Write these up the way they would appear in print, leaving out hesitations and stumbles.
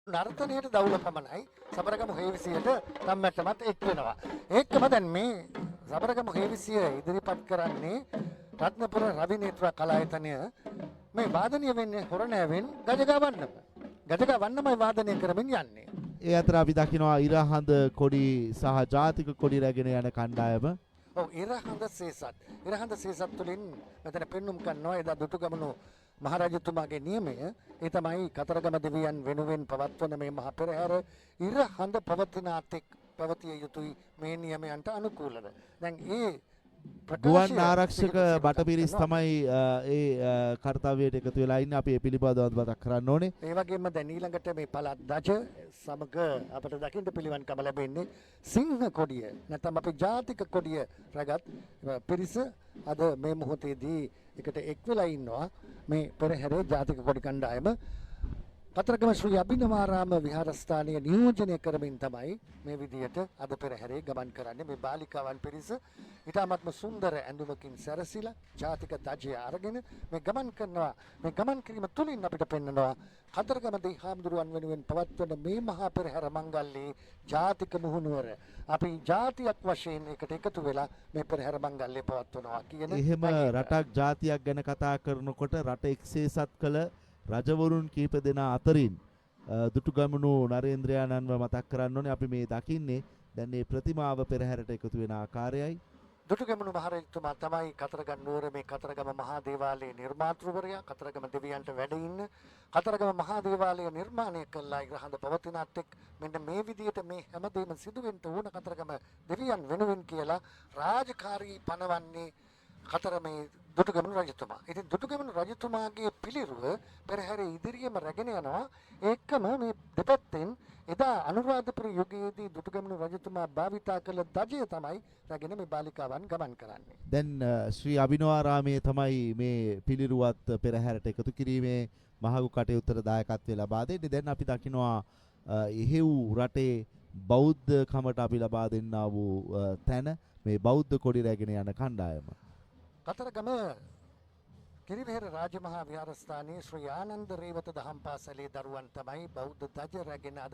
නර්තනයට දවුල පමණයි සබරගමු හේවිසියට කම්මැට්ටමත් එක් වෙනවා. ඒකම දැන් මේ සබරගමු හේවිසිය ඉදිරිපත් කරන්නේ රත්නපුර රවි නේත්‍ර කලායතනය මේ වාදනය වෙන්නේ හොරණෑවෙන් ගජගා වන්නම. ගජගා වන්නමයි වාදනය කරමින් යන්නේ. ඒ අතර අපි දකිනවා ඉරහඳ කොඩි සහ ජාතික කොඩි රැගෙන යන කණ්ඩායම. ඔව් ඉරහඳ සේසත්. ඉරහඳ සේසත් තුලින් මෙතන පෙන්눔 කරනවා එදා දුටුගැමුණු මහරජතුමාගේ නියමය ඒ තමයි කතරගම දෙවියන් වෙනුවෙන් පවත්වන මේ මහ පෙරහැර ඉරහඳ පවතිනාතෙක් පැවතිය යුතුයි මේ නියමයන්ට අනුකූලව. දැන් ඒ ගුවන් ආරක්ෂක බටපිරිස් තමයි ඒ කාර්යයට එකතු වෙලා ඉන්නේ. අපි ඒ පිළිබඳව මතක් කරන්න ඕනේ. ඒ වගේම දැන් ඊළඟට මේ පළාත් දජ සමග අපිට දකින්න පිළිවන්කම ලැබෙන්නේ සිංහ කොඩිය නැත්නම් අපි ජාතික කොඩිය රැගත් පිරිස අද මේ මොහොතේදී එකට එක් වෙලා ඉන්නවා. මේ පෙරහැරේ ජාතික කොඩි කණ්ඩායම කතරගම ශ්‍රී අභිනවාරාම විහාරස්ථානය නියෝජනය කරමින් තමයි මේ විදියට අද පෙරහැරේ ගමන් කරන්නේ. මේ බාලිකාවන් පිරිස ඊටාත්ම සුන්දර ඇඳුමකින් සැරසිලා ජාතික ධජය අරගෙන මේ ගමන් කරනවා. මේ ගමන් කිරීම තුලින් අපිට පෙන්වනවා කතරගම දෙවිහාමුදුරුවන් වෙනුවෙන් පවත්වන මේ මහා පෙරහැර මංගල්‍යයේ ජාතික මුහුණුවර අපි ජාතියක් වශයෙන් එකට එකතු වෙලා මේ පෙරහැර මංගල්‍යය පවත්වනවා කියන. එහෙම රටක් ජාතියක් ගැන කතා කරනකොට රට එක්සේසත් කළ රජවරුන් කීප දෙනා අතරින් දුටුගැමුණු නරේන්ද්‍රයාණන්ව මතක් කරන්න ඕනේ. අපි මේ දකින්නේ දැන් මේ ප්‍රතිමාව පෙරහැරට එකතු වෙන ආකාරයයි. දුටුගැමුණු මහරජතුමා තමයි කතරගම නුවර මේ කතරගම මහා දේවාලයේ නිර්මාතෘවරයා. කතරගම දෙවියන්ට වැඩ ඉන්න කතරගම මහා දේවාලය නිර්මාණය කළා ඉරහඳ පවතිනත් එක් මෙන්න මේ විදියට මේ හැමදේම සිදුවෙන්න ඕන කතරගම දෙවියන් වෙනුවෙන් කියලා රාජකාරී පනවන්නේ කතරමේ දුටුගැමුණු රජතුමා. ඉතින් දුටුගැමුණු රජතුමාගේ පිළිරුව පෙරහැර ඉදිරියම රැගෙන යනවා. ඒකම මේ දෙපැත්තෙන් එදා අනුරාධපුර යුගයේදී දුටුගැමුණු රජතුමා භාවිතා කළ ධජය තමයි රැගෙන මේ බාලිකාවන් ගමන් කරන්නේ. දැන් ශ්‍රී අභිනවාරාමයේ තමයි මේ පිළිරුවත් පෙරහැරට එකතු කිරීමේ මහඟු කටයුත්තට දායකත්වය ලබා දෙන්නේ. දැන් අපි දකිනවා එහෙව් රටේ බෞද්ධ කමට අපි ලබා දෙන්නා වූ තැන මේ බෞද්ධ කොඩි රැගෙන යන කණ්ඩායම. කතරගම කිරිවෙහෙර රාජමහා විහාරස්ථානයේ ශ්‍රී ආනන්ද රේවත දහම් පාසලේ දරුවන් තමයි බෞද්ධ ධජ රැගෙන අද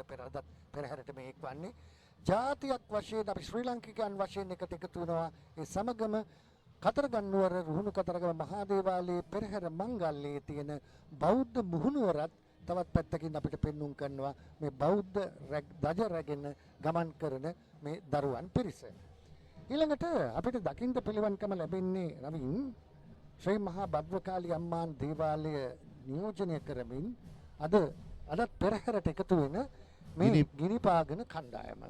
පෙරහැරට මේ එක්වන්නේ. ජාතියක් වශයෙන් අපි ශ්‍රී ලාංකිකයන් වශයෙන් එකට එකතු වෙනවා. ඒ සමගම කතරගම නුවර රුහුණු කතරගම මහා දේවාලයේ පෙරහැර මංගල්‍යයේ තියෙන බෞද්ධ මුහුණුවරත් තවත් පැත්තකින් අපිට පෙන්눔 කරනවා මේ බෞද්ධ ධජ රැගෙන ගමන් කරන මේ දරුවන් පිරිස. ඊළඟට අපිට දකින්න පිළිවන්කම ලැබෙන්නේ රවින් ශ්‍රී මහා භද්‍රකාලී අම්මාන් දේවාලය නියෝජනය කරමින් අදත් පෙරහැරට එකතු වෙන මේ ගිනිපාගෙන කණ්ඩායම.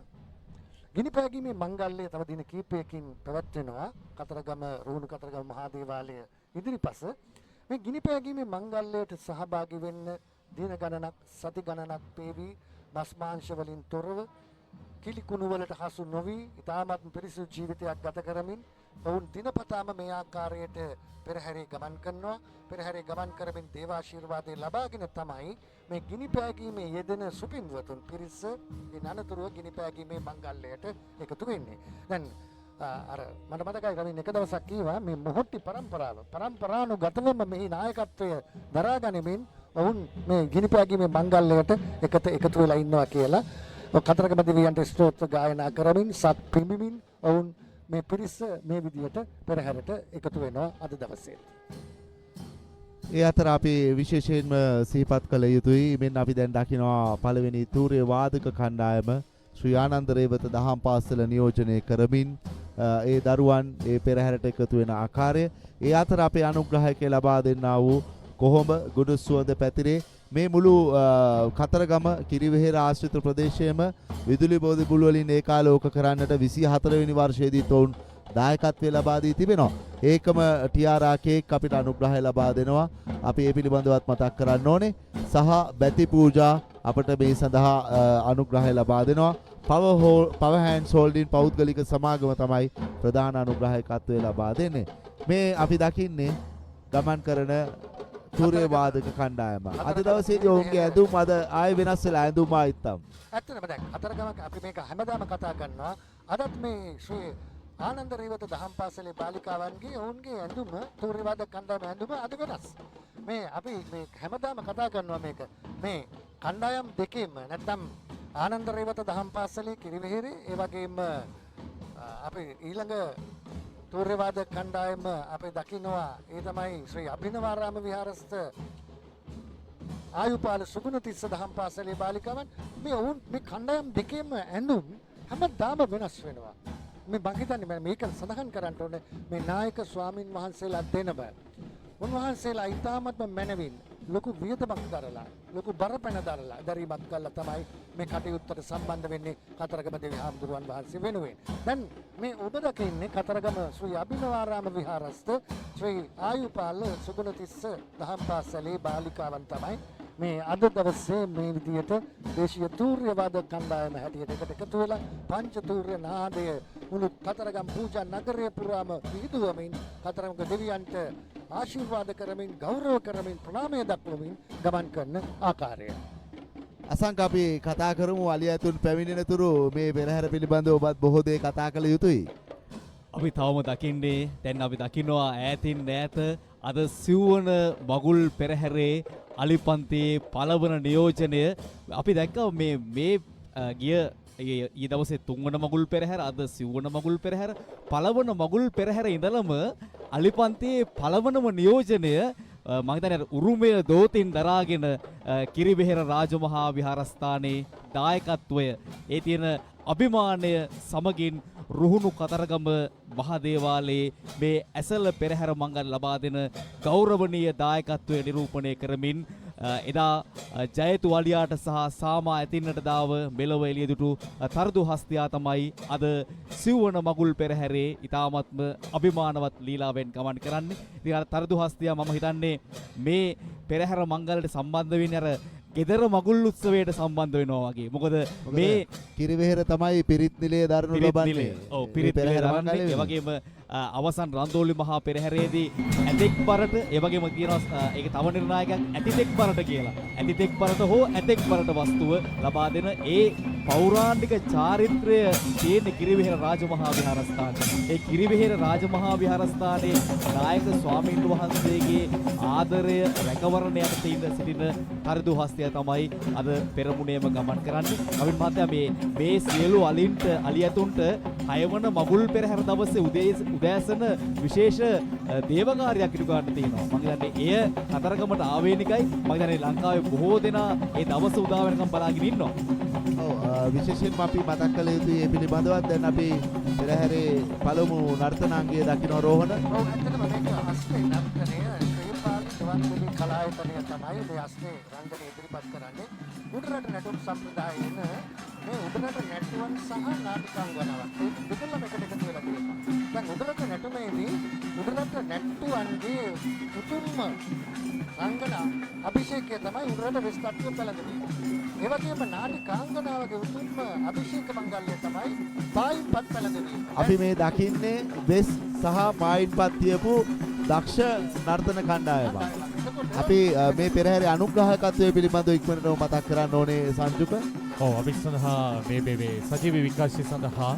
ගිනිපෑගීමේ මංගල්‍යය තව දින කිහිපයකින් පැවැත්වෙනවා කතරගම රුහුණු කතරගම මහා දේවාලය ඉදිරිපස. මේ ගිනිපෑගීමේ මංගල්‍යයට සහභාගී වෙන්න දින ගණනක් සති ගණනක් පෙවි මස් මාංශ වලින් තොරව කිලිකුණු වලට හසු නොවි ඉතාමත් පිරිසිදු ජීවිතයක් ගත කරමින් ඔවුන් දිනපතාම මේ ආකාරයට පෙරහැරේ ගමන් කරනවා. පෙරහැරේ ගමන් කරමින් දේවාශිර්වාදය ලබාගෙන තමයි මේ ගිනිපෑගීමේ යෙදෙන සුපින්වතුන් පිරිස ඉන් අනතුරුව ගිනිපෑගීමේ මංගල්‍යයට එකතු වෙන්නේ. දැන් අර මට මතකයි රවින් එක දවසක් කීවා මේ මොහොට්ටි පරම්පරානුගතවම මෙහි නායකත්වය දරාගනිමින් ඔවුන් මේ ගිනිපෑගීමේ මංගල්‍යයට එකතු වෙලා ඉන්නවා කියලා. කතරගම දෙවියන්ට ස්තෝත්‍ර ගායනා කරමින් සත් පිඹිමින් ඔවුන් මේ පිරිස මේ විදියට පෙරහැරට එකතු වෙනවා අද දවසේ. ඒ අතර අපි විශේෂයෙන්ම සිහිපත් කළ යුතුයි. මෙන්න අපි දැන් දකිනවා පළවෙනි තූර්ය වාදක කණ්ඩායම ශ්‍රී ආනන්ද රේවත දහම් පාසල නියෝජනය කරමින් ඒ දරුවන් ඒ පෙරහැරට එකතු වෙන ආකාරය. ඒ අතර අපේ අනුග්‍රහයක ලබා දෙන්නා වූ කොහොඹ ගුඩු සුවඳ පැතිරේ මේ මුළු කතරගම කිරිවෙහෙර ආශ්‍රිත ප්‍රදේශයේම විදුලි බෝධි බුල් වලින් ඒකාලෝක කරන්නට 24 වෙනි වර්ෂයේදී තොන් දායකත්වය ලබා දී තිබෙනවා. ඒකම ටිආරා කේක් අපිට අනුග්‍රහය ලබා දෙනවා. අපි ඒ පිළිබඳවත් මතක් කරන්න ඕනේ. සහ බැති පූජා අපට මේ සඳහා අනුග්‍රහය ලබා දෙනවා. පව හෑන්ඩ්ස් හෝල්ඩින් පෞද්ගලික සමාගම තමයි ප්‍රධාන අනුග්‍රහයකත්වය ලබා දෙන්නේ. මේ අපි දකින්නේ ගමන් කරන තූර්ය වාදක කණ්ඩායම. අද දවසේදී ඔවුන්ගේ ඇඳුම් අද ආයෙ වෙනස් වෙලා ඇඳුම් ආයිත්තම්. ඇත්තටම දැන් කතරගම අපි මේක හැමදාම කතා කරනවා. අදත් මේ ශ්‍රී ආනන්ද රේවත දහම් පාසලේ බාලිකාවන්ගේ ඔවුන්ගේ ඇඳුම තූර්ය වාදක කණ්ඩායම ඇඳුම අද වෙනස්. මේ අපි මේ හැමදාම කතා කරනවා මේක. මේ කණ්ඩායම් දෙකේම නැත්නම් ආනන්ද රේවත දහම් පාසලේ කිරිවෙහෙරේ ඒ වගේම අපි ඊළඟ තූර්යවාද කණ්ඩායම අපි දකිනවා ඒ තමයි ශ්‍රී අභිනවාරාම විහාරස්ථ ආයුපාල සුගුණතිස්ස දහම් පාසලේ බාලිකාවන් මේ කණ්ඩායම් දෙකේම ඇඳුම් හැමදාම වෙනස් වෙනවා. මේ මං හිතන්නේ මේක සඳහන් කරන්න ඕනේ මේ නායක ස්වාමින් වහන්සේලා දෙනම උන්වහන්සේලා ඊටාත්ම මැනවින් ලොකු වියදමක් දරලා ලොකු බරපැන දරලා දරීමත් කළා තමයි මේ කටයුත්තට සම්බන්ධ වෙන්නේ කතරගම දෙවි හාමුදුරුවන් වහන්සේ වෙනුවෙන්. දැන් මේ ඔබ දකින්නේ කතරගම ශ්‍රී අභිනවාරාම විහාරස්ථ ශ්‍රී ආයුපාල සුගුණතිස්ස දහම් පාසලේ බාලිකාවන් තමයි මේ අද දවසේ මේ විදියට දේශීය තූර්යවාද කණ්ඩායම හැටියට එකට එකතු වෙලා පංච තූර්ය නාදය මුළු කතරගම පූජා නගරය පුරාම විහිදුවමින් කතරගම දෙවියන්ට ආශිර්වාද කරමින් ගෞරව කරමින් ප්‍රණාමය දක්වමින් ගමන් කරන ආකාරය. අසංක අපි කතා කරමු අලියතුන් පැමිණෙන තුරු මේ පෙරහැර පිළිබඳව ඔබත් බොහෝ දේ කතා කළ යුතුයි. අපි තවම දකින්නේ දැන් අපි දකින්නවා ඈතින් ඈත අද සිව්වන මගුල් පෙරහැරේ අලිපන්තියේ පළවන නියෝජනය අපි දැක්කා මේ ගිය ඊ දවසේ තුන්වන මගුල් පෙරහැර අද සිව්වන මගුල් පෙරහැර පළවන මගුල් පෙරහැර ඉඳලම අලිපන්තියේ පළවනම නියෝජනය මම හිතන්නේ උරුමය දෝතින් දරාගෙන කිරිබෙහෙර රාජමහා විහාරස්ථානයේ දායකත්වය ඒ තියෙන අභිමානය සමගින් රුහුණු කතරගම මහදේවාලයේ මේ ඇසළ පෙරහැර මංගල ලබා දෙන ගෞරවනීය දායකත්වය නිරූපණය කරමින් එදා ජයතු වලියාට සහ සාමා ඇතින්නට දාව මෙලොව එළිය දුටු තරදු හස්තියා තමයි අද සිව්වන මගුල් පෙරහැරේ ඉතාමත්ම අභිමානවත් ලීලාවෙන් ගමන් කරන්නේ. ඉතින් අර තරදු හස්තියා මම හිතන්නේ මේ පෙරහැර මංගලයට සම්බන්ධ වෙන්නේ අර ගෙදර මගුල් උත්සවයට සම්බන්ධ වෙනවා වගේ. මොකද මේ කිරිවෙහෙර තමයි පිරිත් නිලයේ දරනු ලබන්නේ. ඔව් පිරිත් නිලයේ දරන්නේ. ඒ වගේම අවසන් රන්දෝලි මහා පෙරහැරේදී ඇතෙක් බරට ඒ වගේම කියනවා ඒක තව නිර්ණායකයක් ඇතිතෙක් බරට කියලා. ඇතිතෙක් බරට හෝ ඇතෙක් බරට වස්තුව ලබා දෙන ඒ පෞරාණික චාරිත්‍රය තියෙන කිරිවෙහෙර රාජමහා විහාරස්ථානයේ. ඒ කිරිවෙහෙර රාජමහා විහාරස්ථානයේ නායක ස්වාමීන් වහන්සේගේ ආදරය රැකවරණයට සිටින හරිදු හස්තය තමයි අද පෙරමුණේම ගමන් කරන්නේ. අවින් මහත්තයා මේ සියලු අලින්ට අලියතුන්ට 6 වන මගුල් පෙරහැර දවසේ උදෑසන විශේෂ දේවකාර්යයක් ඉටු ගන්න තියෙනවා. මම හිතන්නේ එය කතරගමට ආවේනිකයි. මම හිතන්නේ ලංකාවේ බොහෝ දෙනා ඒ දවස උදා වෙනකම් බලාගෙන ඉන්නවා. ඔව් විශේෂයෙන්ම අපි මතක් කළ යුතුයි මේ පිළිබඳව දැන් අපි පෙරහැරේ පළමු නර්තනාංගය දකින්න රෝහණ. ඔව් ඇත්තටම මේක අස්සේ නර්තනය ශ්‍රීපාලි කලායතනය තමයි මේ අස්සේ රංගනය ඉදිරිපත් කරන්නේ. උඩරට නැටුම් සම්ප්‍රදායන මේ උඩරට නැටුම් සහ නාටිකාංගනාවක් දෙකම එකට එකතු වෙලා තියෙනවා. දැන් උඩරට නැටුමේදී උඩරට නැට්ටුවන්ගේ උතුම්ම රංගන අභිෂේකය තමයි උඩරට වෙස්ටට්ටුව පැලඳෙන්නේ. ඒ වගේම නාටිකාංගනාවගේ උතුම්ම අභිෂේක මංගල්‍යය තමයි පායින්පත් පැලඳෙන්නේ. අපි මේ දකින්නේ වෙස් සහ පායින්පත් තියපු දක්ෂ නර්තන කණ්ඩායමක්. අපි මේ පෙරහැරේ අනුග්‍රහකත්වය පිළිබඳව ඉක්මනටම මතක් කරන්න ඕනේ සංජුක. ඔව් අපි සඳහා මේ සජීවී විකාශය සඳහා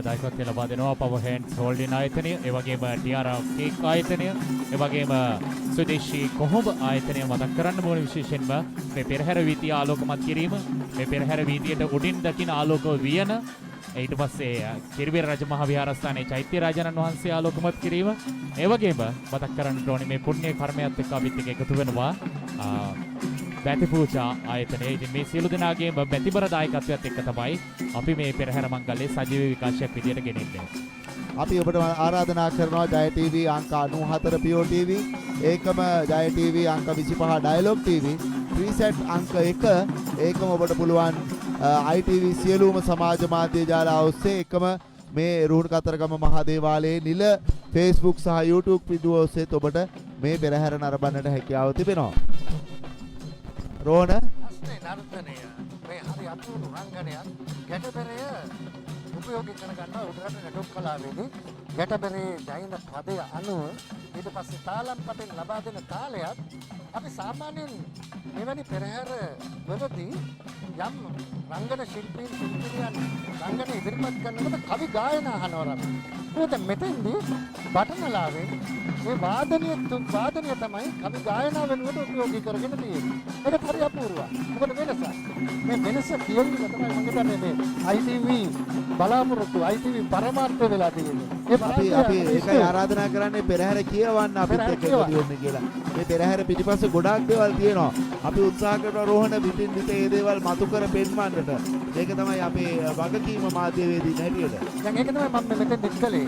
දායකත්වය ලබා දෙනවා පවර් හෑන්ඩ්ස් හෝල්ඩින් ආයතනය, ඒ වගේම ටිආරා කේක් ආයතනය, ඒ වගේම ස්වදේශී කොහොඹ ආයතනය මතක් කරන්න ඕනේ. විශේෂයෙන්ම මේ පෙරහැර වීදිය ආලෝකමත් කිරීම, මේ පෙරහැර වීදියට උඩින් දකින ආලෝක වියන, ඊට පස්සේ කිරිවෙහෙර රජමහා විහාරස්ථානයේ චෛත්‍ය රාජානන් වහන්සේ ආලෝකමත් කිරීම, ඒ වගේම මතක් කරන්න ඕනේ මේ පුණ්‍ය කර්මයත් එක්ක අපිත් එක්ක එකතු වෙනවා බැති පූජා ආයතනය. ඉතින් මේ සියලු දෙනාගේම බැතිබර දායකත්වයත් එක්ක තමයි අපි මේ පෙරහැර මංගලයේ සජීවී විකාශයක් විදියට ගෙනෙන්නේ. අපි ඔබට ආරාධනා කරනවා ජය TV අංක 94 PO TV, ඒකම ජය TV අංක 25 ඩයලොග් TV, ත්‍රිසෙට් අංක 1 ඒකම ඔබට පුළුවන් ITV සියලුම සමාජ මාධ්‍ය ජාල ඔස්සේ එකම මේ රුහුණු කතරගම මහදේවාලයේ නිල Facebook සහ YouTube පිටුව ඔස්සේ ඔබට මේ පෙරහැර නරඹන්නට හැකියාව තිබෙනවා. රෝණ අස්සේ නර්තනය මේ හරි අතුරු රංගනයක් ගැටබෙරය උපයෝගී කරගන්නවා උඩරට නැටුම් කලාවේදී. ගැටබෙරේ දයින පදය අනුව ඊට පස්සේ තාලම් පදෙන් ලබා දෙන තාලයක් අපි සාමාන්‍යයෙන් මෙවැනි පෙරහැර වලදී යම් රංගන ශිල්පීන් ශිල්පිනියන් රංගන ඉදිරිපත් කරනකොට කවි ගායනා අහනවා. මොකද මෙතෙන්දී බටනලාවෙන් මේ වාදනය තමයි කවි ගායනා වෙනුවට උපයෝගී කරගෙන තියෙන්නේ. ඒක හරි අපූර්වයි. මොකද වෙනස? මේ වෙනස කියන්න තමයි මම හිතන්නේ මේ ITV බලාපොරොත්තු ITV පරමාර්ථය වෙලා තියෙන්නේ. අපි ඒකයි ආරාධනා කරන්නේ පෙරහැර කියවන්න අපිත් එක්ක එකතු වෙන්න කියලා. මේ පෙරහැර පිටිපස්සේ ගොඩාක් දේවල් තියෙනවා. අපි උත්සාහ කරන රෝහණ පිටින් පිට මේ දේවල් මතු කර පෙන්වන්නට. මේක තමයි අපේ වගකීම මාධ්‍යවේදීන් හැටියට. දැන් ඒක තමයි මම මෙතෙන් දික්කලේ.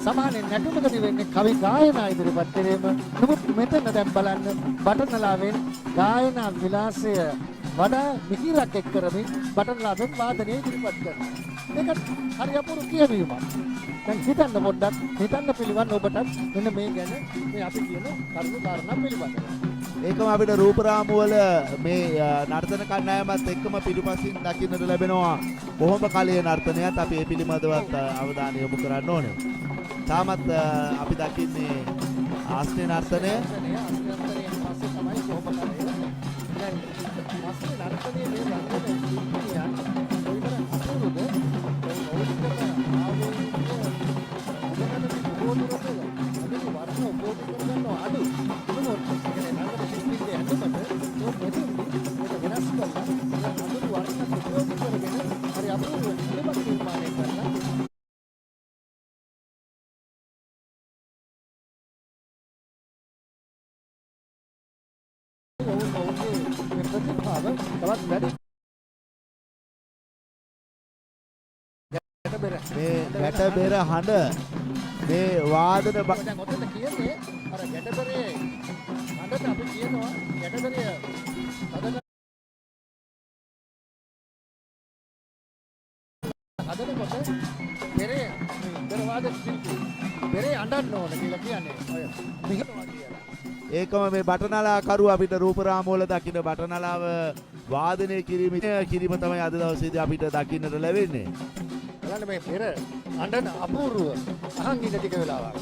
සමානේ නැටුමකදී වෙන්නේ කවි ගායනා ඉදිරිපත් කිරීම. නමුත් මෙතන දැන් බලන්න බටනලාවෙන් ගායනා විලාසය වඩා මිහිරක් එක් කරමින් බටනලාවෙන් වාදනය ඉදිරිපත් කරනවා. මේක හරි අපූර්ව කියවීමක්. දැන් හිතන්න පොඩ්ඩක් හිතන්න පිළිවන් ඔබටත් මෙන්න මේ ගැන මේ අපි කියන කරුණු කාරණා පිළිබඳව. ඒකම අපිට රූපරාමු වල මේ නර්තන කණ්ඩායමත් එක්කම පිටුපසින් දකින්නට ලැබෙනවා කොහොඹ කලයේ නර්තනයත් අපි ඒ පිළිබඳවත් අවධානය යොමු කරන්න ඕනේ. තාමත් අපි දකින්නේ ආස්නේ නර්තනය. නර්තනයෙන් පස්සේ තමයි කොහොඹ කලය. දැන් ආස්නේ නර්තනයේ මේ රංගන ශිල්පියන් කොයිතරම් අපූර්වද? ඒ මෞලික ප්‍රතිභාව තවත් වැඩි. මේ ගැටබෙර හඬ මේ වාදන දැන් ඔතන කියන්නේ අර ගැටබරේ හඬට අපි කියනවා ගැටබරේ හදනකොට පෙරේ පෙරවාද ශිල්පී පෙරේ අඬන්න ඕන කියලා කියන්නේ ඔය මිහිරවා කියලා. ඒකම මේ බටනලා කරු අපිට රූපරාමු වල දකින්න බටනලාව වාදනය කිරීම තමයි අද දවසේදී අපිට දකින්නට ලැබෙන්නේ. බලන්න මේ පෙර අඬන අපූර්ව අහන් ඉන්න ටික වෙලාවක්.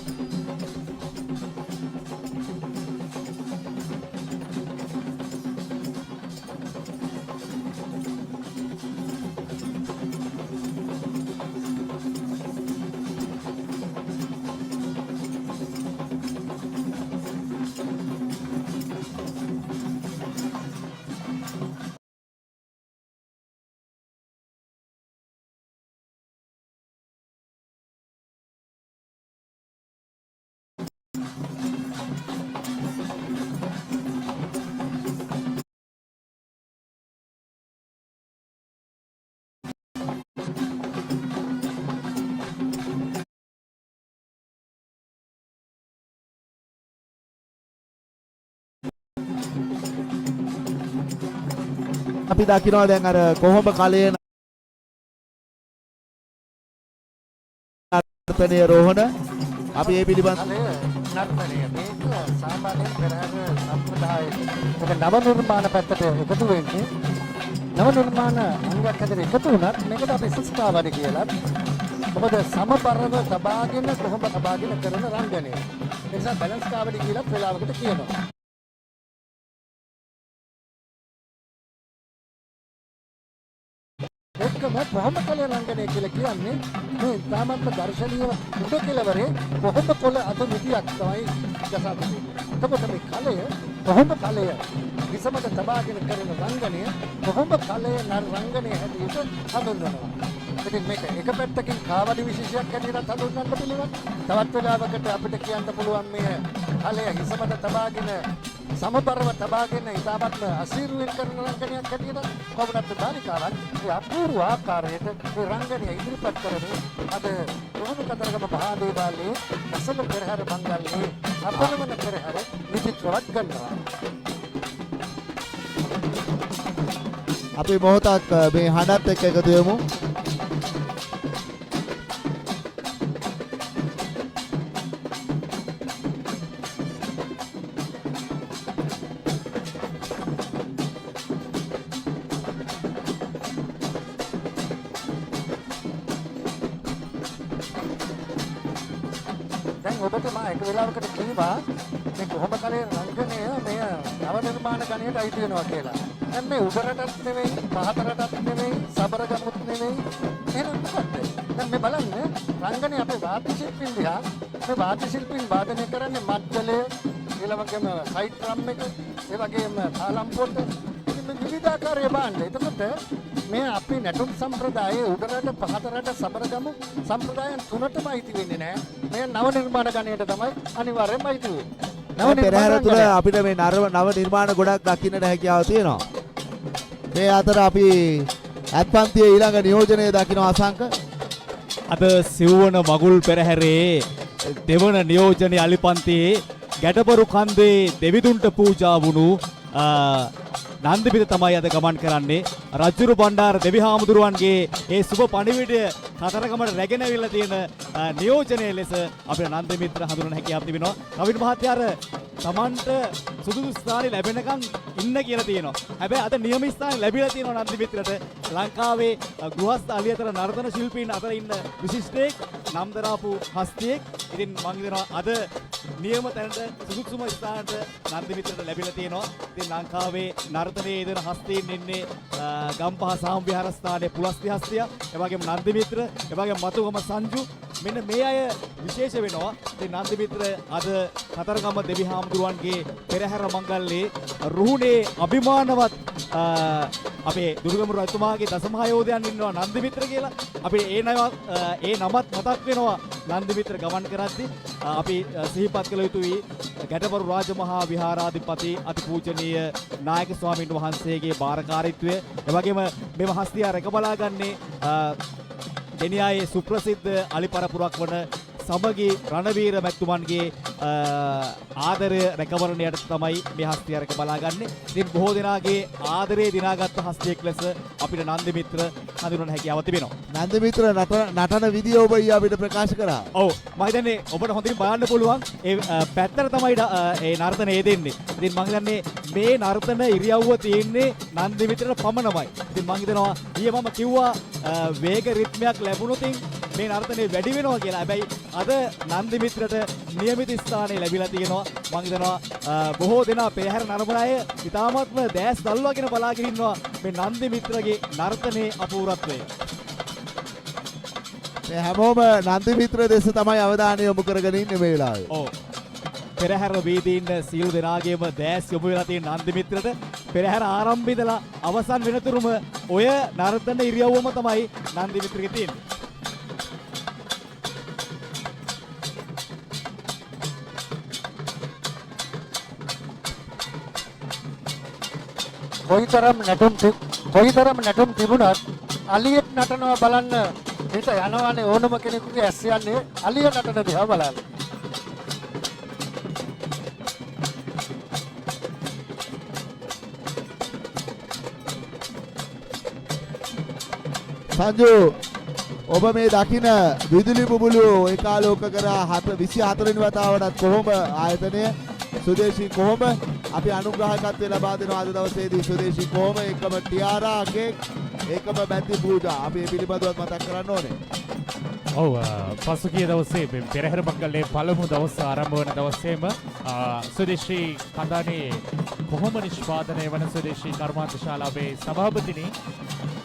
අපි දකිනවා දැන් අර කොහොඹ කලයේ නර්තනයේ රෝහණ අපි ඒ පිළිබඳ නර්තනය මේක සාමාන්‍යයෙන් පෙරහැර සම්ප්‍රදායක ඒක නව නිර්මාණ පැත්තට එකතු වෙන්නේ නව නිර්මාණ අංගයක් හැටියට එකතු වුණත් මේකට අපි ශිෂ්ටාවරි කියලා මොකද සමබරව තබාගෙන කොහොඹ තබාගෙන කරන රංගනය ඒ නිසා බැලන්ස් කාවඩි කියලා වෙලාවකට කියනවා. එක්කම කොහොඹ කලේ රංගනය කියලා කියන්නේ මේ තාමත් දර්ශනීය උඩ කෙළවරේ කොහොඹ කොළ අත මිටියක් තමයි ගසා තිබෙන්නේ. එතකොට මේ කලය කොහොඹ කලය විසමත තබාගෙන කරන රංගනය කොහොඹ කලය රංගනය හැටියට හඳුන්වනවා. ඉතින් මේක එක පැත්තකින් කාවඩි විශේෂයක් හැටියට හඳුන්වන්න පුළුවන්. තවත් වෙලාවකට අපිට කියන්න පුළුවන් මේ කලය හිසමත තබාගෙන සමබරව තබාගෙන ඉතාමත්ම අසීරුවෙන් කරන රංගනයක් හැටියට කොබනත් බාලිකාවක් ඒ අපූර්ව ආකාරයට මේ රංගනය ඉදිරිපත් කරමින් අද කොහොම කතරගම මහදේවාලයේ අසල පෙරහැර මංගල්‍යයේ අපරමණ පෙරහැර විචිත්‍රවත් ගන්නවා. අපි මොහොතක් මේ හඬත් එක්ක එකතු වෙමු. ඔබට මා එක වෙලාවකට කිව්වා මේ කොහොම කලේ රංගනය මේ නව නිර්මාණ ගණයට අයිති වෙනවා කියලා. දැන් මේ උඩරටත් නෙවෙයි, පහතරටත් නෙවෙයි, සබරගමුත් නෙවෙයි. එහෙනම් මොකක්ද? දැන් මේ බලන්න රංගනය අපේ වාද්‍ය ශිල්පීන් දිහා මේ වාද්‍ය ශිල්පීන් වාදනය කරන්නේ මද්දලය, ඊළඟටම සයිඩ් ඩ්‍රම් එක, ඒ වගේම තාලම් පොට. ඉතින් මේ විවිධාකාරයේ බාණ්ඩ. එතකොට මේ අපි නැටුම් සම්ප්‍රදායේ උඩරට පහතරට සබරගමු සම්ප්‍රදායන් තුනටම අයිති වෙන්නේ නැහැ. මේ නව නිර්මාණ ගණයට තමයි අනිවාර්යයෙන්ම අයිති වෙන්නේ. පෙරහැර තුළ අපිට මේ නව නිර්මාණ ගොඩක් දකින්නට හැකියාව තියෙනවා. මේ අතර අපි ඇත්පන්තියේ ඊළඟ නියෝජනය දකින්න අසංක. අද සිව්වන මගුල් පෙරහැරේ දෙවන නියෝජනයේ අලිපන්තියේ ගැටබරු කන්දේ දෙවිදුන්ට පූජා වුණු නන්දිපිත තමයි අද ගමන් කරන්නේ. රජුරු බණ්ඩාර දෙවිහාමුදුරුවන්ගේ ඒ සුබ පණිවිඩය කතරගමට රැගෙන ඇවිල්ලා තියෙන නියෝජනයේ ලෙස අපේ නන්දිමිත්‍ර හඳුනන හැකියාව තිබෙනවා. කවින් මහත්තයා අර Tamanට සුදුසු ස්ථානේ ලැබෙනකන් ඉන්න කියලා තියෙනවා. හැබැයි අද නියම ස්ථාන ලැබිලා තියෙනවා නන්දිමිත්‍රට. ලංකාවේ ගෘහස්ත අලියතර නර්තන ශිල්පීන් අතර ඉන්න විශිෂ්ටයෙක් නම් දරාපු හස්තියෙක්. ඉතින් මම හිතනවා අද නියම තැනට සුදුසුම ස්ථානට නන්දිමිත්‍රට ලැබිලා තියෙනවා. ඉතින් ලංකාවේ නර්තනයේ යෙදෙන හස්තීන් ඉන්නේ ගම්පහ සාම විහාරස්ථානයේ පුලස්ති හස්තිය, එවැගේම නන්දිමිත්‍ර, එවැගේම මතුගම සංජු. මෙන්න මේ අය විශේෂ වෙනවා. ඉතින් නන්දිමිත්‍ර අද කතරගම දෙවිහාමුදුරුවන්ගේ පෙරහැර මංගල්‍යයේ රුහුණේ අභිමානවත් අපේ දුර්ගම රජතුමාගේ දසමහායෝධයන් ඉන්නවා නන්දිමිත්‍ර කියලා. අපි ඒ නමත් මතක් වෙනවා නන්දිමිත්‍ර ගමන් කරද්දී. අපි සිහිපත් කළ යුතුයි ගැටබරු රාජමහා විහාරාධිපති අතිපූජනීය නායක ස්වාමීන් වහන්සේගේ බාරකාරීත්වය. එවැගේම මෙම හස්තිය රැක බලාගන්නේ දෙනියායේ සුප්‍රසිද්ධ අලිපරපුරක් වන සමගී රණවීර මැතිතුමන්ගේ ආදරය රැකවරණයට තමයි මේ හස්තිය රැක බලාගන්නේ. ඉතින් බොහෝ දෙනාගේ ආදරේ දිනාගත් හස්තියෙක් ලෙස අපිට නන්දිමිත්‍ර හඳුනන හැකියාව තිබෙනවා. නන්දිමිත්‍ර නටන විදිය ඔබ ඊ අපිට ප්‍රකාශ කරා. ඔව් මම හිතන්නේ ඔබට හොඳින් බලන්න පුළුවන් ඒ පැත්තට තමයි ඒ නර්තනය දෙන්නේ. ඉතින් මම හිතන්නේ මේ නර්තන ඉරියව්ව තියෙන්නේ නන්දිමිත්‍රට පමණමයි. ඉතින් මම හිතනවා ඊයේ මම කිව්වා වේග රිද්මයක් ලැබුණොතින් මේ නර්තනය වැඩි වෙනවා කියලා. හැබැයි අද නන්දිමිත්‍රට නියමිත ස්ථානය ලැබිලා තියෙනවා. මම හිතනවා බොහෝ දෙනා පෙරහැර නරඹන අය ඉතාමත්ම දැස් දල්වාගෙන බලාගෙන ඉන්නවා මේ නන්දිමිත්‍රගේ නර්තනයේ අපූර්වත්වය. මේ හැමෝම නන්දිමිත්‍ර දෙස තමයි අවධානය යොමු කරගෙන ඉන්නේ මේ වෙලාවේ. ඔව්. පෙරහැර වීදීන් සියලු දෙනාගේම දැස් යොමු වෙලා තියෙන නන්දිමිත්‍රට පෙරහැර ආරම්භය ඉඳලා අවසන් වෙනතුරුම ඔය නර්තන ඉරියව්වම තමයි නන්දිමිත්‍රගේ තියෙන්නේ. කොයිතරම් නැටුම් තිබුණත් අලියෙක් නටනවා බලන්න හිත යනවානේ. ඕනම කෙනෙකුගේ ඇස් යන්නේ අලිය නටන දිහා බලන්න. සංජු ඔබ මේ දකින විදුලි බුබුලු ඒකාලෝක කරා 24 වෙනි වතාවටත් කොහොම ආයතනය සුදේශී කොහොම අපි අනුග්‍රහකත්වය ලබා දෙනවා. අද දවසේදී සුදේශී කොහොම එකම ටියාරා කේක් එකම බැඳි පූජා අපි මේ පිළිබඳව මතක් කරන්න ඕනේ. ඔව් පසුගිය දවසේ පෙරහැර මංගල්‍යයේ පළමු දවස ආරම්භ වන දවසේම සුදේශී කඳානේ කොහොම නිෂ්පාදනය වන සුදේශී කර්මාන්ත ශාලාවේ සභාපතිනි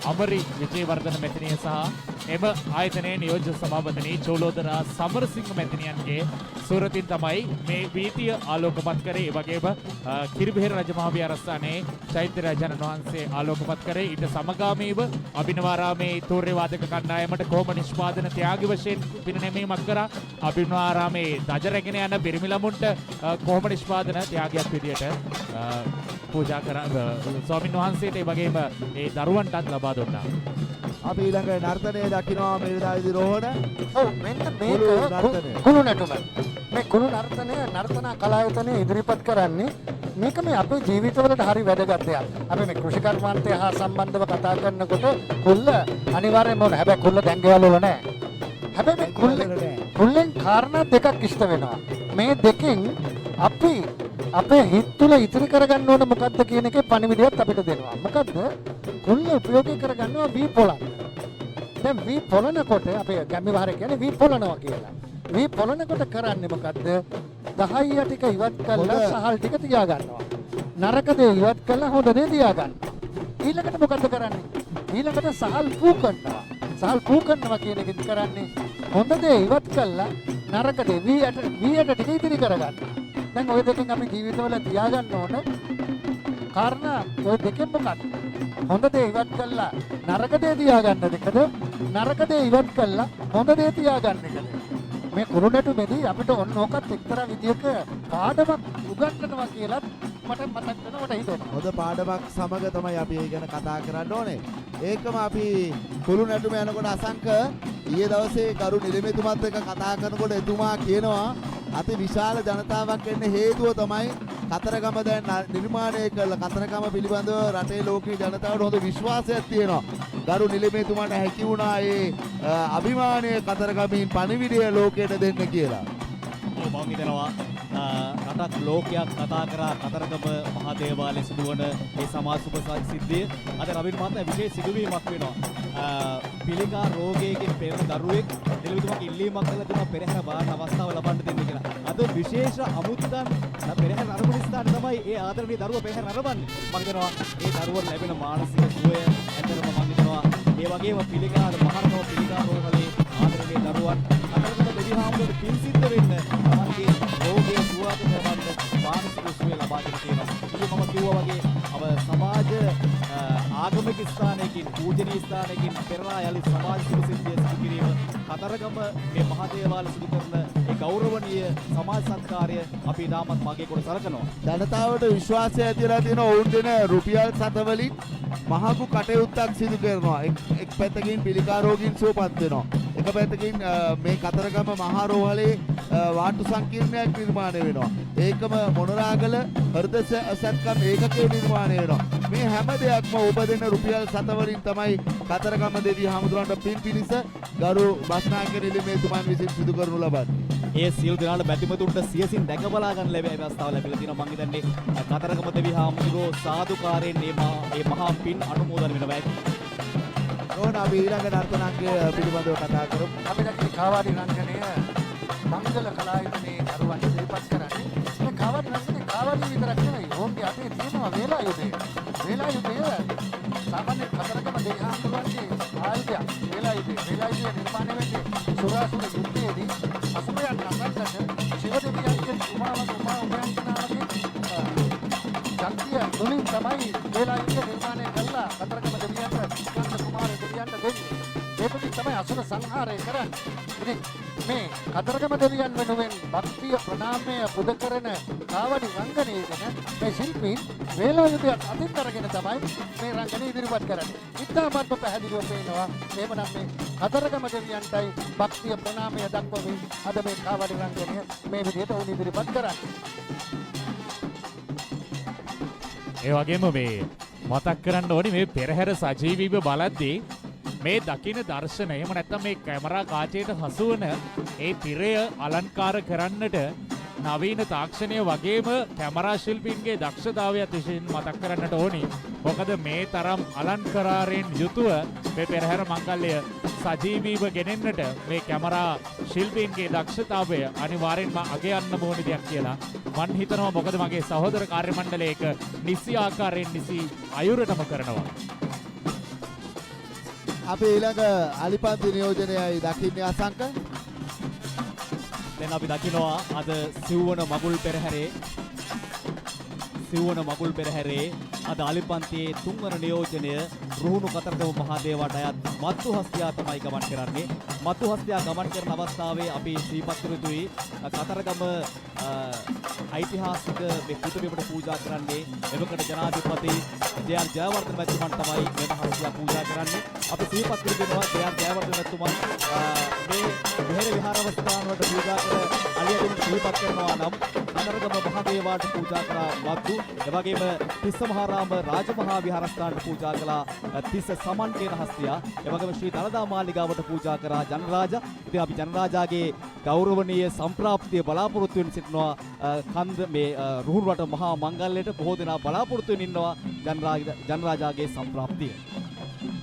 අමරි විජේවර්ධන මැතිණිය සහ එම ආයතනයේ නියෝජ්‍ය සභාපතිනි චෝලෝදරා සමරසිංහ මැතිණියන්ගේ සුරතින් තමයි මේ වීතිය ආලෝකපත් කරේ. ඒ වගේම කිරිබෙහෙර රජමහා විහාරස්ථානයේ චෛත්‍ය රාජානන් වහන්සේ ආලෝකපත් කරේ. ඊට සමගාමීව අභිනවාරාමේ තෝරේ වාදක කණ්ඩායමට කොහොම නිෂ්පාදන ත්‍යාගි වශයෙන් පිරිනැමීමක් කරා. අභිනවාරාමේ දජ රැගෙන යන පිරිමි ළමුන්ට කොහොම නිෂ්පාදන ත්‍යාගයක් විදියට පූජා කරා ස්වාමීන් වහන්සේට. ඒ වගේම ඒ දරුවන්ටත් ලබා දුන්නා. අපි ඊළඟ නර්තනය දකිනවා මේ වෙලාවේදී රෝහණ. ඔව් මෙන්න මේක කුණු නැටුම. මේ කුණු නර්තනය නර්තන කලායතනය ඉදිරිපත් කරන්නේ මේක මේ අපේ ජීවිතවලට හරි වැදගත් දෙයක්. අපි මේ කෘෂි කර්මාන්තය හා සම්බන්ධව කතා කරනකොට කුල්ල අනිවාර්යයෙන්ම ඕන. හැබැයි කුල්ල දැන් ගෙවල් වල නැහැ. හැබැයි මේ කුල්ලෙන් කාරණා දෙකක් ඉෂ්ට වෙනවා. මේ දෙකෙන් අපි අපේ හිත තුළ ඉතිරි කරගන්න ඕන මොකද්ද කියන එකේ පණිවිඩයත් අපිට දෙනවා. මොකද්ද? කුල්ල උපයෝගී කරගන්නවා වී පොළන්න. දැන් වී පොළනකොට අපේ ගැමි වහර කියන්නේ වී පොළනවා කියලා. වී පොළනකොට කරන්නේ මොකද්ද? දහයිය ටික ඉවත් කරලා සහල් ටික තියා ගන්නවා. නරක දේ ඉවත් කරලා හොඳ දේ තියා ගන්නවා. ඊළඟට මොකද්ද කරන්නේ? ඊළඟට සහල් පූ කරනවා. සහල් පූ කරනවා කියන එකෙන් කරන්නේ හොඳ දේ ඉවත් කරලා නරක දේ වී යට ටික ඉතිරි කරගන්නවා. දැන් ওই දෙකෙන් අපි ජීවිතවල තියාගන්න ඕන කාරණා ඔය දෙකෙන් මොකක්ද? හොඳ දේ ඉවත් කළා නරක දේ තියාගන්න එකද? නරක දේ ඉවත් කළා හොඳ දේ තියාගන්න එකද? මේ කුරුණැටු මෙදී අපිට ඔන්න ඕකත් එක්තරා විදියක පාඩමක් උගන්වනවා කියලා මට මතක් වෙනකොට හිතෙනවා. හොඳ පාඩමක් සමග තමයි අපි ඒ ගැන කතා කරන්න ඕනේ. ඒකම අපි කුළු නැටුම යනකොට අසංක ඊයේ දවසේ ගරු නිලමේතුමත් එක්ක කතා කරනකොට එතුමා කියනවා අති විශාල ජනතාවක් එන්න හේතුව තමයි කතරගම දැන් නිර්මාණය කළ කතරගම පිළිබඳව රටේ ලෝකීය ජනතාවට හොඳ විශ්වාසයක් තියෙනවා. ගරු නිලමේතුමාට හැකි වුණා ඒ අභිමානය කතරගමින් පණිවිඩය ලෝකයට දෙන්න කියලා. මම හිතනවා රටක් ලෝකයක් කතා කරා කතරගම මහා දේවාලයේ සිදුවන ඒ සමාජ සිද්ධිය අද රවින් මහත්මයා විශේෂ සිදුවීමක් වෙනවා. පිළිකා රෝගයකින් පෙළෙන දරුවෙක් දෙලුතුමක් ඉල්ලීමක් කළා දුන්නා පෙරහැර බාන අවස්ථාව ලබන්න දෙන්න කියලා. අද විශේෂ අමුත්තන් පෙරහැර අරමුණ ස්ථාන තමයි ඒ ආදරණීය දරුවා පෙරහැර අරබන්නේ. මම හිතනවා ඒ දරුවට ලැබෙන මානසික සුවය ඇත්තටම මම හිතනවා ඒ වගේම පිළිකා මහරණෝ පිළිකා රෝගවලේ ආදරණීය දරුවන් අතරතුර දෙවිහාමුදුරුවෝ පින් සිද්ධ වෙන්න තමන්ගේ රෝගයේ සුවද කරවන්න මානසික සුවය ලබා දෙන්න තියෙනවා. ඉතින් මම කිව්වා වගේ අප සමාජ ආගමික ස්ථානයකින් පූජනීය ස්ථානයකින් පෙරලා යලි සමාජ සිද්ධිය සිදු කිරීම කතරගම මේ මහා දේවාලය සිදු කරන ඒ ගෞරවනීය සමාජ සත්කාරය අපි ඊටමත් මගේ කොට සලකනවා. ජනතාවට විශ්වාසය ඇතිලා තියෙන ඔවුන් දෙන රුපියල් 7 වලින් මහඟු කටයුත්තක් සිදු කරනවා. එක් පැත්තකින් පිළිකා රෝගීන් සුවපත් වෙනවා. එක පැත්තකින් මේ කතරගම මහා රෝහලේ වාට්ටු සංකීර්ණයක් නිර්මාණය වෙනවා. ඒකම මොනරාගල හෘද සත්කම් ඒකකයේ නිර්මාණය වෙනවා. මේ හැම දෙයක්ම ඔබ දෙන රුපියල් 7 වලින් තමයි කතරගම දෙවි හමුදුරන්ට පින් පිණිස ගරු බස්නායක නිලමේතුමන් විසින් සිදු කරනු ලබන්නේ. ඒ සියලු දෙනාට බැතිමතුන්ට සියසින් දැක බලා ගන්න ලැබෙන අවස්ථාව ලැබිලා තියෙනවා. මම හිතන්නේ කතරගම දෙවි හාමුදුරුවෝ සාදුකාරයෙන් මේ මහා පින් අනුමෝදන් වෙනවා. ඕන අපි ඊළඟ නර්තනාංගය පිළිබඳව කතා කරමු. අපි දැක්කේ කාවාඩි රංගනය මංගල කලායුධනේ දරුවන් ඉදිරිපත් කරන්නේ. මේ කාවාඩි රංගනේ කාවාඩි විතරක් නෙවෙයි. ඕන්ගේ අතේ තියෙනවා වේලායුධය. වේලායුධය සාමාන්‍ය කතරගම දෙවිහාමුදුරන්ගේ ආයුධයක්. වේලායුධය නිර්මාණය වෙන්නේ සුරාසුර යුද්ධයේදී අසුරයන් නසන්නට ශිව දෙවියන්ගේ උමාවගේ ශක්තිය තුලින් තමයි වේලායුධය නිර්මාණය කළා කතරගම දෙවියන්ට ස්කන්ධ කුමාර දෙවියන්ට දෙන්නේ. ඒ තුලින් තමයි අසුර සංහාරය කරන්නේ. ඉතින් මේ කතරගම දෙවියන් වෙනුවෙන් භක්තිය ප්‍රණාමය පුද කරන කාවඩි රංගනයේ දෙන මේ ශිල්පීන් වේලායුධයක් අතින් අරගෙන තමයි මේ රංගනය ඉදිරිපත් කරන්නේ. ඉතාමත්ම පැහැදිලිව පේනවා එහෙමනම් මේ කතරගම දෙවියන්ටයි භක්තිය ප්‍රණාමය දක්වමින් අද මේ කාවඩි රංගනය මේ විදිහට උන් ඉදිරිපත් කරන්නේ. ඒ වගේම මේ මතක් කරන්න ඕනේ මේ පෙරහැර සජීවීව බලද්දී මේ දකින දර්ශන එහෙම නැත්නම් මේ කැමරා කාචයට හසුවන ඒ තිරය අලංකාර කරන්නට නවීන තාක්ෂණය වගේම කැමරා ශිල්පීන්ගේ දක්ෂතාවයත් විශේෂයෙන් මතක් කරන්නට ඕනි. මොකද මේ තරම් අලංකාරයෙන් යුතුව මේ පෙරහැර මංගල්‍ය සජීවීව ගෙනෙන්නට මේ කැමරා ශිල්පීන්ගේ දක්ෂතාවය අනිවාර්යෙන්ම අගයන්න ඕන දෙයක් කියලා මම හිතනවා. මොකද මගේ සහෝදර කාර්ය මණ්ඩලය ඒක නිසි ආකාරයෙන් නිසි අයුරටම කරනවා. අපි ඊළඟ අලිපන්ති නියෝජනයයි දකින්නේ අසංක. දැන් අපි දකිනවා අද සිව්වන මගුල් පෙරහැරේ අද අලිපන්තියේ තුන්වන නියෝජනය රුහුණු කතරගම මහා දේවාට අයත් මත්තු හස්තියා තමයි ගමන් කරන්නේ. මත්තු හස්තියා ගමන් කරන අවස්ථාවේ අපි ශ්‍රීපත් කර යුතුයි කතරගම ඓතිහාසික මේ පුතබිමට පූජා කරන්නේ එවකට ජනාධිපති ජේ.ආර්. ජයවර්ධන මැතිතුමන් තමයි මෙම හස්තියා පූජා කරන්නේ. අපි ශ්‍රීපත් කර දෙනවා ජේ.ආර්. ජයවර්ධන මැතිතුමන් මේ විහෙර විහාරස්ථාන වලට පූජා කර අලියදුන් ශ්‍රීපත් කරනවා නම් කතරගම මහා දේවාට පූජා කරා මත්තු එවැගේම තිස්ස මහාරාම රාජමහා විහාරස්ථානට පූජා කළා තිස්ස සමන් කියන හස්තියා. එවැගේම ශ්‍රී දළදා මාලිගාවට පූජා කරා ජනරාජා. ඉතින් අපි ජනරාජාගේ ගෞරවනීය සම්ප්‍රාප්තිය බලාපොරොත්තු වෙන සිටිනවා කන්ද මේ රුහුණු රට මහා මංගල්‍යයට බොහෝ දෙනා බලාපොරොත්තු වෙමින් ඉන්නවා ජනරාජාගේ සම්ප්‍රාප්තිය.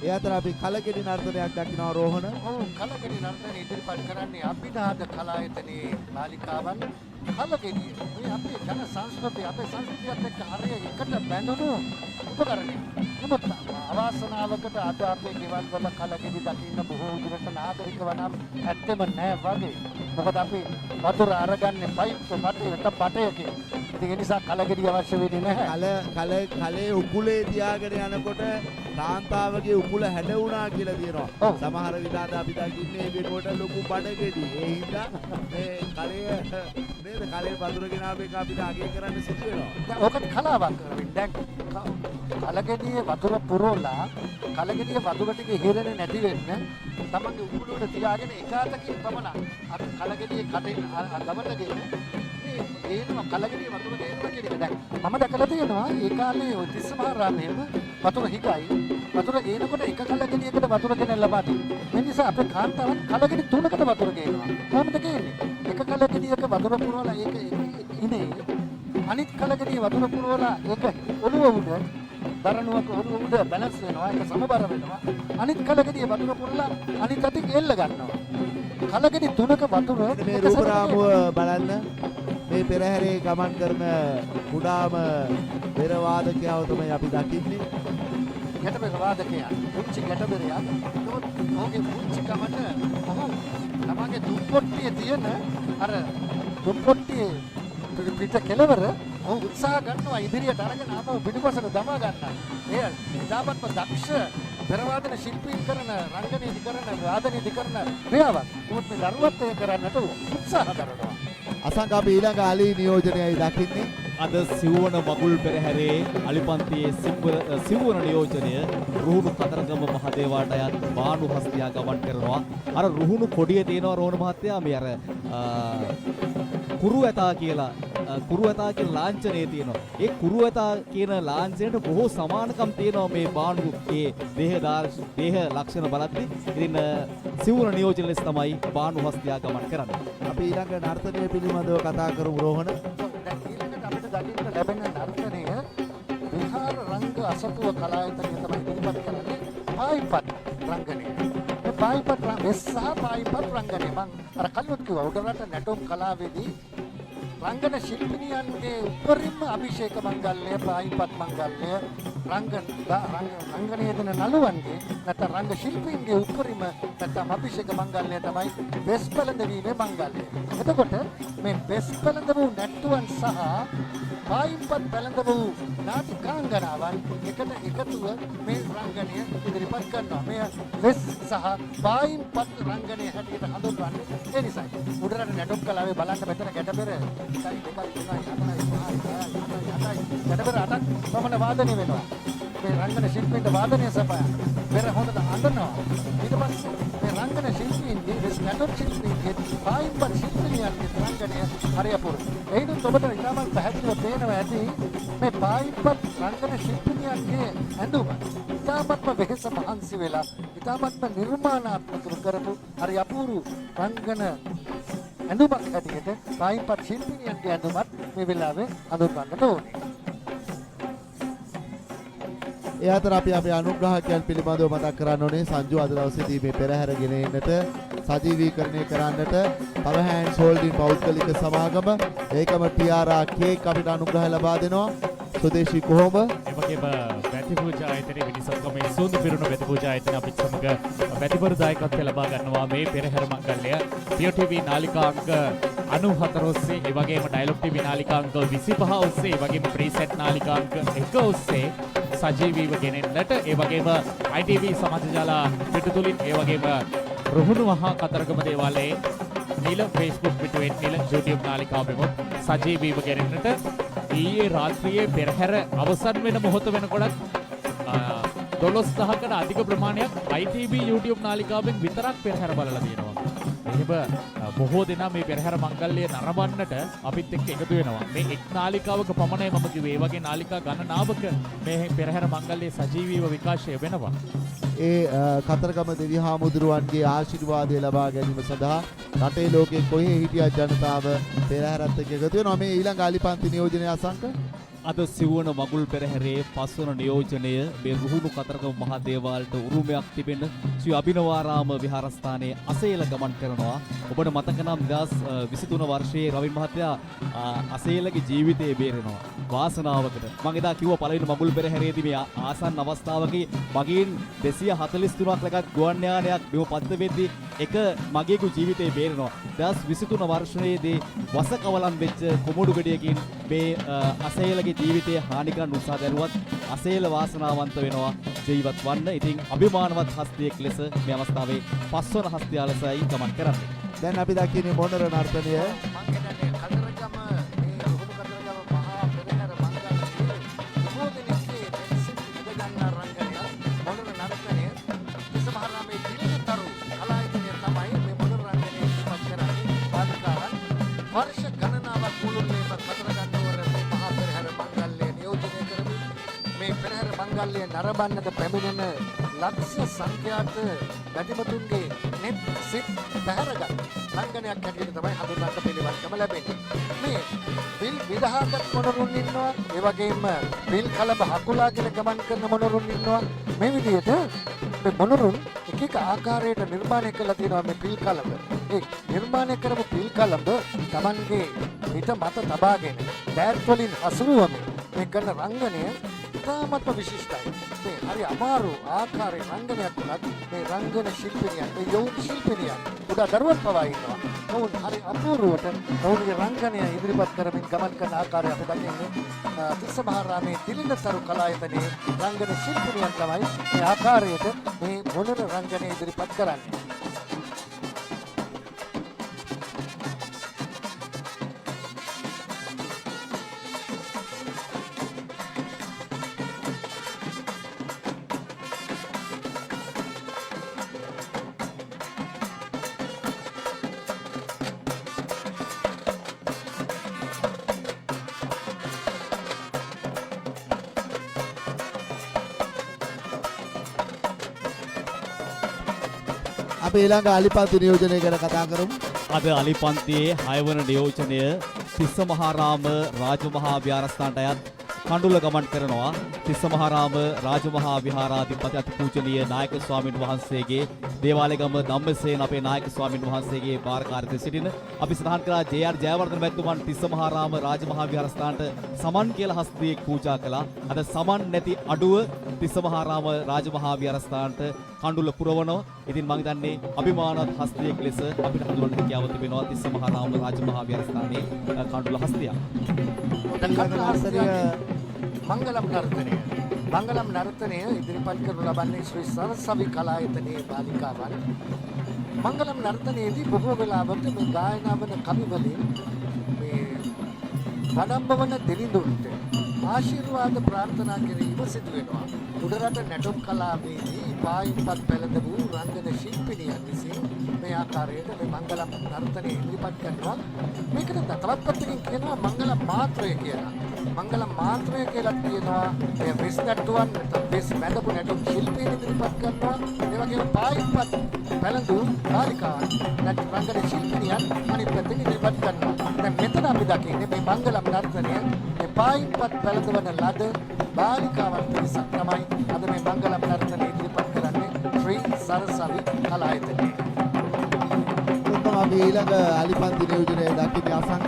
ඒ අතර අපි කලගෙඩි නර්තනයක් දකිනවා රෝහණ. ඔව් කලගෙඩි නර්තනය ඉදිරිපත් කරන්නේ අභිදාද කලායතනයේ බාලිකාවන් කලගෙඩිය. මේ අපේ ජන සංස්කෘතිය අපේ සංස්කෘතියත් එක්ක හරිය එකට බැඳුණු උපකරණයක්. නමුත් අවාසනාවකට අද අපේ ගෙවල් වල කලගෙඩි දකින්න බොහෝ දුරට නාගරිකව නම් ඇත්තෙම නෑ වගේ. මොකද අපි වතුර අරගන්නේ පයිප් බටයකින්. ඉතින් ඒ නිසා කලගෙඩිය අවශ්‍ය වෙන්නේ නැහැ. කලේ උකුලේ තියාගෙන යනකොට කාන්තාවගේ උකුල හැඩ වුණා කියලා තියෙනවා. ඔව්. සමහර විලාද අපි දකින්නේ වෙනකොට ලොකු බඩගෙඩි. ඒ හින්දා මේ කලේ නේද කලේ වතුර ගෙනාව එක අපිට අගය කරන්න සිදු වෙනවා. දැන් ඕකට කලාවක් කරමින් දැන් කලගෙඩියේ වතුර පුරවලා කලගෙඩිය වතුර ටික ඉහිරෙන්නේ නැති වෙන්න තමන්ගේ උකුල උඩ තියාගෙන එක අතකින් පමණක් අර කලගෙඩියේ කටෙන් ගමනගෙන මේ ගේනවා කලගෙඩිය වතුර ගේනවා කියන එක. දැන් මම දැකලා තියෙනවා ඒ කාලේ ඔය තිස්ස මහරාමයේම වතුර හිගයි වතුර ගේනකොට එක කලගෙඩියකට වතුර ගෙනල්ලා පාටි. මේ නිසා අපේ කාන්තාවන් කලගෙඩි 3කට වතුර ගේනවා. කොහොමද ගේන්නේ? එක කලගෙඩියක වතුර පුරවලා ඒක ඉනේ අනිත් කලගෙඩිය වතුර පුරවලා ඒක ඔළුව උඩ දරණුවක ඔළුව උඩ බැලන්ස් වෙනවා ඒක සමබර වෙනවා. අනිත් කලගෙඩිය වතුර පුරලා අනිත් අතින් එල්ල ගන්නවා. කලගෙඩි 3ක වතුර මේ රූපරාමුව බලන්න මේ පෙරහැරේ ගමන් කරන කුඩාම පෙරවාදකයව තමයි අපි දකින්නේ. ගැටබෙර වාදකයා පුංචි ගැටබෙරයා ඔහුගේ පුංචි කමට ඔහු තමගේ දුප්පොට්ටියේ තියෙන අර දුප්පොට්ටියේ පිට කෙලවර ඔහු උත්සාහ ගන්නවා ඉදිරියට අරගෙන ආපහු පිටුපසට දමා ගන්න. එය ඉතාමත්ම දක්ෂ පෙරවාදන ශිල්පීන් කරන රංගනයේදි කරන වාදනයේදි කරන ක්‍රියාවක්. උත් මේ දරුවත් එය කරන්නට උත්සාහ කරනවා. අසංක අපි ඊළඟ අලි නියෝජනයයි දකින්නේ. අද සිව්වන මගුල් පෙරහැරේ අලිපන්තියේ සිව්වන නියෝජනය රුහුණු කතරගම මහදේවාට අයත් බානු හස්තියා ගමන් කරනවා. අර රුහුණු කොඩිය තියෙනවා රෝණ මහත්තයා මේ අර කුරු ඇතා කියලා ලාංඡනය තියෙනවා. ඒ කුරු ඇතා කියන ලාංඡනයට බොහෝ සමානකම් තියෙනවා මේ බානුගේ දේහ ලක්ෂණ බලද්දී. ඉතින් සිවුර නියෝජන ලෙස තමයි බානු හස්තියා ගමන් කරන්නේ. අපි ඊළඟ නර්තනය පිළිබඳව කතා කරමු රෝහණ. දැන් ඊළඟට අපිට දකින්න ලැබෙන නර්තනය විහාර රංග අසපුව කලායතනය තමයි ඉදිරිපත් කරන්නේ පායිපත් රංගනය. මේ පායිපත් වෙස්සා පායිපත් රංගනය මම අර කලින් කිව්වා උඩරට නැටුම් කලාවේදී රංගන ශිල්පිනියන්ගේ උපරිම අභිෂේක මංගල්‍ය පායිපත් මංගල්‍ය රංගනයේ දෙන නළුවන්ගේ නැත්නම් රංග ශිල්පීන්ගේ උපරිම නැත්නම් අභිෂේක මංගල්‍ය තමයි වෙස් පළඳවීමේ මංගල්‍ය. එතකොට මේ වෙස් පළඳ වූ නැට්ටුවන් සහ පායිපත් පළඳ වූ නාටිකාංගනාවන් එකට එකතුව මේ රංගනය ඉදිරිපත් කරනවා. මේ වෙස් සහ පායිපත් රංගනය හැටියට හඳුන්වන්නේ ඒ නිසායි. උඩරට නැටුම් කලාවේ බලන්න මෙතන ගැටබෙර 1 2 3 4 5 6 7 8 ගැටබෙර 8ක් පමණ වාදනය වෙනවා. මේ රංගන ශිල්පීන්ට වාදනය සපයා පෙර හොඳට අඳනවා. ඊට පස්සේ මේ රංගන ශිල්පීන්ගේ වෙස් නැටුම් ශිල්පීන්ගේ පායිපත් ශිල්පිනියන්ගේ රංගනය හරියපුරු. එයිනුත් ඔබට ඉතාමත් පැහැදිලිව පේනවා ඇති මේ පායිපත් රංගන ශිල්පිනියන්ගේ ඇඳුම ඉතාමත්ම වෙහෙස මහන්සි වෙලා ඉතාමත්ම නිර්මාණාත්මකව කරපු හරි අපූරු රංගන ඇඳුමක් හැටියට පායිපත් ශිල්පිනියන්ගේ ඇඳුමත් මේ වෙලාවේ හඳුන්වන්නට ඕනේ. ඒ අතර අපි අපේ අනුග්‍රහකයන් පිළිබඳව මතක් කරන්න ඕනේ. සංජු අද දවසේදී මේ පෙරහැර ගෙන එන්නට සජීවීකරණය කරන්නට පව හෑන්ඩ්ස් හෝල්ඩින් පෞද්ගලික සමාගම ඒකම ටිආරා කේක් අපිට අනුග්‍රහය ලබා දෙනවා. සුදේශී කොහොඹ එවැගේම වැති පූජා ආයතනයේ විනිසක්කමේ සුන්දර පිරුණු වැති පූජා ආයතන අපිට සමග වැතිවරු දායකත්වය ලබා ගන්නවා මේ පෙරහැර මංගල්‍ය. පියෝ ටීවී නාලිකා අංක 94 ඔස්සේ ඒ වගේම ඩයලොග් ටීවී නාලිකා අංක 25 ඔස්සේ ඒ වගේම ප්‍රීසෙට් නාලිකා අංක 1 ඔස්සේ සජීවීව ගෙනෙන්නට ඒ වගේම ITV සමාජ ජාල පිටුතුලින් ඒ වගේම රුහුණු මහා කතරගම දේවාලයේ නිල Facebook පිටුවෙන් නිල YouTube නාලිකාවෙම සජීවීව ගෙනෙන්නට ඊයේ රාත්‍රියේ පෙරහැර අවසන් වෙන මොහොත වෙනකොට 12000කට අධික ප්‍රමාණයක් ITV YouTube නාලිකාවෙන් විතරක් පෙරහැර බලලා තියෙනවා. එහෙම බොහෝ දෙනා මේ පෙරහැර මංගල්‍ය නරඹන්නට අපිත් එක්ක එකතු වෙනවා. මේ එක් නාලිකාවක පමණයි මම කිව්වේ. ඒ වගේ නාලිකා ගණනාවක මේ පෙරහැර මංගල්‍ය සජීවීව විකාශය වෙනවා. ඒ කතරගම දෙවි හාමුදුරුවන්ගේ ආශිර්වාදය ලබා ගැනීම සඳහා රටේ ලෝකයේ කොහේ හිටියත් ජනතාව පෙරහැරත් එක්ක එකතු වෙනවා. මේ ඊළඟ අලිපන්ති නියෝජනය අසංක අද සිව්වන මගුල් පෙරහැරේ පස්වන නියෝජනය මේ රුහුණු කතරගම මහා දේවාලයට උරුමයක් තිබෙන ශ්‍රී අභිනවාරාම විහාරස්ථානයේ අසේල ගමන් කරනවා. ඔබට මතක නම් 2023 වර්ෂයේ රවින් මහත්තයා අසේලගේ ජීවිතය බේරෙනවා. වාසනාවකට මම එදා කිව්වා පළවෙනි මගුල් පෙරහැරේදී මේ ආසන්න අවස්ථාවකදී මගින් 243ක් ලගත් ගුවන් යානයක් මෙව පත්ත වෙද්දී එක මගේකු ජීවිතේ බේරෙනවා. 2023 වර්ෂයේදී වසකවලම් වෙච්ච කොමුඩු ගෙඩියකින් මේ අසේලගේ ජීවිතය හානි කරන්න උත්සාහ දරුවත් අසේල වාසනාවන්ත වෙනවා ජීවත් වන්න. ඉතින් අභිමානවත් හස්තියෙක් ලෙස මේ අවස්ථාවේ පස්වන හස්තියා ලෙසයි ගමන් කරන්නේ. දැන් අපි දකින්නේ මොනර නර්තනය. මං හිතන්නේ කතරගම මේ රුහුණු කතරගම මහා පෙරහැර මංගලයේ බොහෝ දෙනෙක්ගේ මෙලෙසින් ඉඳ ගන්නා රංගනය මොනර නර්තනය විසමහරාමේ දිලිනතරු කලායතනය තමයි මේ මොනර රංගනය ඉදිරිපත් කරන්නේ. පාදකාරන් වර්ෂ ගණනාවක් මුළුල්ලේම කතරගම මේ මහා පෙරහැර මංගලයේ නියෝජනය කරමින් මේ පෙරහැර මංගලයේ නරඹන්නට පැමිණෙන ලක්ෂ සංඛ්‍යාත වැඩිමතුන්ගේ නෙත් සිත් පැහැරගත් රංගනයක් හැටියට තමයි හඳුන්වන්න පිළිවන්කම ලැබෙන්නේ. මේ පිල් විදහාගත් මොනරුන් ඉන්නවා, ඒ වගේම පිල් කලබ හකුලාගෙන ගමන් කරන මොනරුන් ඉන්නවා. මේ විදිහට මේ මොනරුන් එක එක ආකාරයට නිර්මාණය කරලා තියෙනවා මේ පිල් කලබ. ඒ නිර්මාණය කරපු පිල් කලබ Tamanගේ පිට මත තබාගෙන දෑත් වලින් හසුරුවමින් මේ කරන රංගනය ඉතාමත්ම විශිෂ්ටයි. මේ හරි අමාරු ආකාරයේ රංගනයක් වුණත් මේ රංගන ශිල්පිනියන්, මේ යොවුන් ශිල්පිනියන් උදා දරුවන් පවා ඉන්නවා. ඔවුන් හරි අපූර්වට ඔවුන්ගේ රංගනය ඉදිරිපත් කරමින් ගමන් කරන ආකාරය අපි දකින්නේ තිස්සමහාරාමේ දිලිනතරු කලායතනයේ රංගන ශිල්පිනියන් තමයි මේ ආකාරයට මේ මොනර රංගනය ඉදිරිපත් කරන්නේ. අපි ඊළඟ අලිපන්ති නියෝජනය ගැන කතා කරමු. අද අලිපන්තියේ 6 වන නියෝජනය තිස්සමහාරාම රාජමහා විහාරස්ථානට අයත් කඳුල ගමන් කරනවා. තිස්සමහාරාම රාජමහා විහාරාධිපති අතිපූජනීය නායක ස්වාමින් වහන්සේගේ දේවාලයගම ධම්මසේන අපේ නායක ස්වාමින් වහන්සේගේ භාරකාරයද සිටින අපි සඳහන් කරා ජේ.ආර්. ජයවර්ධන මැතිතුමන් තිස්සමහාරාම රාජමහා විහාරස්ථානට සමන් කියලා හස්තියෙක් පූජා කළා. අද සමන් නැති අඩුව තිස්සමහාරාම රාජමහා විහාරස්ථානට කඳුල පුරවනවා. ඉතින් මම හිතන්නේ අභිමානවත් හස්තියෙක් ලෙස අපිට හඳුන්වන්න හැකියාව තිබෙනවා තිස්සමහාරාම රාජමහා විහාරස්ථානයේ කඳුල හස්තිය. මංගලම් නර්තනය. මංගලම් නර්තනය ඉදිරිපත් කරනු ලබන්නේ ශ්‍රී සරසවි කලායතනයේ බාලිකාවන්. මංගලම් නර්තනයේදී බොහෝ වෙලාවට මේ ගායනා වන කවි වලින් මේ වඩම්බවන දෙවිඳුන්ට ආශිර්වාද ප්‍රාර්ථනා කිරීම සිදු වෙනවා. උඩරට නැටුම් කලාවේදී පායින්පත් පෙළඳ වූ රංගන ශිල්පිනියන් විසින් මේ ආකාරයට මේ මංගලම් නර්තනය ඉදිරිපත් කරනවා. මේකට තවත් පැත්තකින් කියනවා මංගලම් මාත්‍රය කියලා. මංගලම් මාත්‍රය කියලා කියනවා මේ වෙස් නැටුවන් නැත්නම් වෙස් බැඳපු නැටුම් ශිල්පීන් ඉදිරිපත් කරනවා. ඒ වගේම පායින්පත් පැළඳු බාලිකාවන් නැත්නම් රංගන ශිල්පිනියන් අනිත් පැත්තෙන් ඉදිරිපත් කරනවා. දැන් මෙතන අපි දකින්නේ මේ මංගලම් නර්තනය මේ පායින්පත් පැළඳවන ලද බාලිකාවන් පිරිසක් තමයි අද මේ මංගලම් නර්තනය ඉදිරිපත් කරන්නේ ශ්‍රී සරසවි කලායතනයේ. අපි ඊළඟ අලිපන්ති නියෝජනය දකින්නේ අසංග.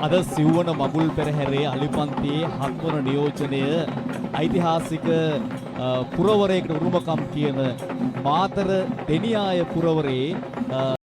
අද සිව්වන මගුල් පෙරහැරේ අලිපන්තියේ 7 වන නියෝජනය ඓතිහාසික පුරවරයෙකුට උරුමකම් කියන මාතර දෙනියාය පුරවරේ